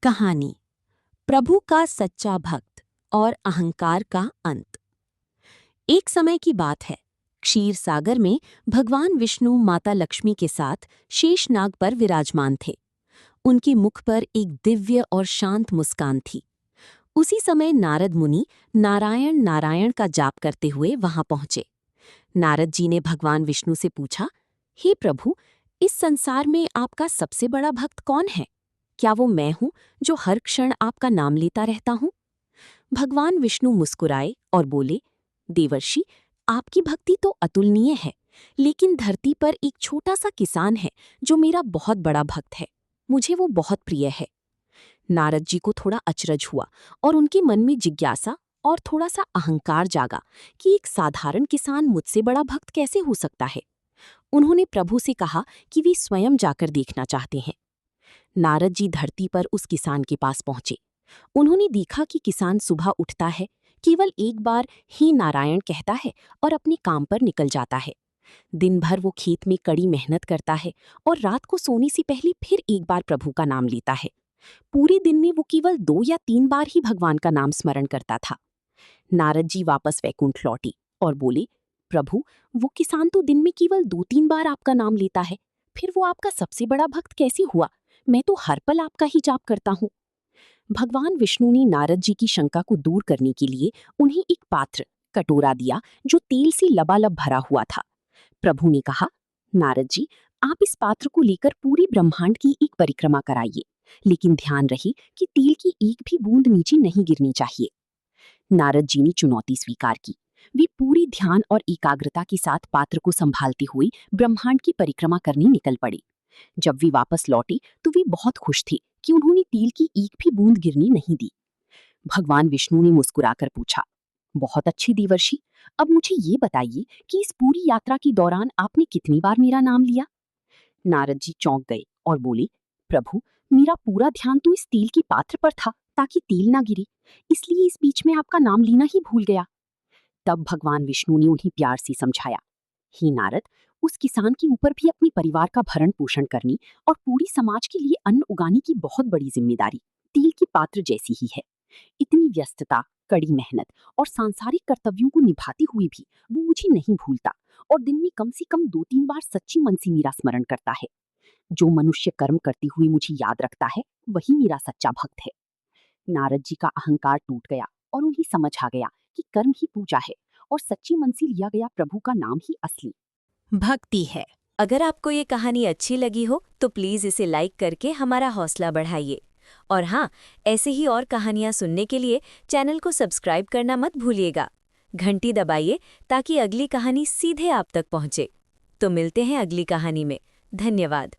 कहानी प्रभु का सच्चा भक्त और अहंकार का अंत। एक समय की बात है। क्षीर सागर में भगवान विष्णु माता लक्ष्मी के साथ शेषनाग पर विराजमान थे। उनके मुख पर एक दिव्य और शांत मुस्कान थी। उसी समय नारद मुनि नारायण नारायण का जाप करते हुए वहां पहुंचे। नारद जी ने भगवान विष्णु से पूछा, हे प्रभु, इस संसार में आपका सबसे बड़ा भक्त कौन है? क्या वो मैं हूं जो हर क्षण आपका नाम लेता रहता हूं? भगवान विष्णु मुस्कुराए और बोले, देवर्षि, आपकी भक्ति तो अतुलनीय है, लेकिन धरती पर एक छोटा सा किसान है जो मेरा बहुत बड़ा भक्त है। मुझे वो बहुत प्रिय है। नारद जी को थोड़ा अचरज हुआ और उनके मन में जिज्ञासा और थोड़ा सा अहंकार जागा कि एक साधारण किसान मुझसे बड़ा भक्त कैसे हो सकता है। उन्होंने प्रभु से कहा कि वे स्वयं जाकर देखना चाहते हैं। नारद जी धरती पर उस किसान के पास पहुंचे। उन्होंने देखा कि किसान सुबह उठता है, केवल एक बार ही नारायण कहता है और अपने काम पर निकल जाता है। दिन भर वो खेत में कड़ी मेहनत करता है और रात को सोने से पहले फिर एक बार प्रभु का नाम लेता है। पूरे दिन में वो केवल 2 या 3 बार ही भगवान का नाम स्मरण करता था। नारद जी वापस वैकुंठ लौटे और बोले, प्रभु, वो किसान तो दिन में केवल 2-3 बार आपका नाम लेता है, फिर वो आपका सबसे बड़ा भक्त कैसे हुआ? मैं तो हर पल आपका ही जाप करता हूँ। भगवान विष्णु ने नारद जी की शंका को दूर करने के लिए उन्हें एक पात्र, कटोरा दिया जो तेल से लबालब भरा हुआ था। प्रभु ने कहा, नारद जी, आप इस पात्र को लेकर पूरे ब्रह्मांड की एक परिक्रमा कराइए, लेकिन ध्यान रहे कि तेल की एक भी बूंद नीचे नहीं गिरनी चाहिए। नारद जी ने चुनौती स्वीकार की। वे पूरी ध्यान और एकाग्रता के साथ पात्र को संभालते हुए ब्रह्मांड की परिक्रमा करने निकल पड़े। जब वे वापस लौटे तो वे बहुत खुश थे कि उन्होंने तेल की एक भी बूंद गिरने नहीं दी। भगवान विष्णु ने मुस्कुराकर पूछा, बहुत अच्छी देवर्षि, अब मुझे ये बताइए कि इस पूरी यात्रा के दौरान आपने कितनी बार मेरा नाम लिया? नारद जी चौंक गए और बोले, प्रभु, मेरा पूरा ध्यान तो इस तेल के पात्र पर था ताकि तेल ना गिरे, इसलिए इस बीच में आपका नाम लेना ही भूल गया। तब भगवान विष्णु ने उन्हें प्यार से समझाया, हे नारद, उस किसान के ऊपर भी अपने परिवार का भरण पोषण करने और पूरी समाज के लिए अन्न उगाने की बहुत बड़ी जिम्मेदारी तेल के पात्र जैसी ही है। इतनी व्यस्तता, कड़ी मेहनत और सांसारिक कर्तव्यों को निभाते हुए भी वो मुझे नहीं भूलता और दिन में कम से कम 2-3 बार सच्ची मन से मेरा स्मरण करता है। जो मनुष्य कर्म करते हुए मुझे याद रखता है, वही मेरा सच्चा भक्त है। नारद जी का अहंकार टूट गया और उन्हें समझ आ गया कि कर्म ही पूजा है और सच्ची मन से लिया गया प्रभु का नाम ही असली भक्ति है। अगर आपको ये कहानी अच्छी लगी हो तो प्लीज़ इसे लाइक करके हमारा हौसला बढ़ाइए। और हाँ, ऐसे ही और कहानियाँ सुनने के लिए चैनल को सब्सक्राइब करना मत भूलिएगा। घंटी दबाइए ताकि अगली कहानी सीधे आप तक पहुँचे। तो मिलते हैं अगली कहानी में। धन्यवाद।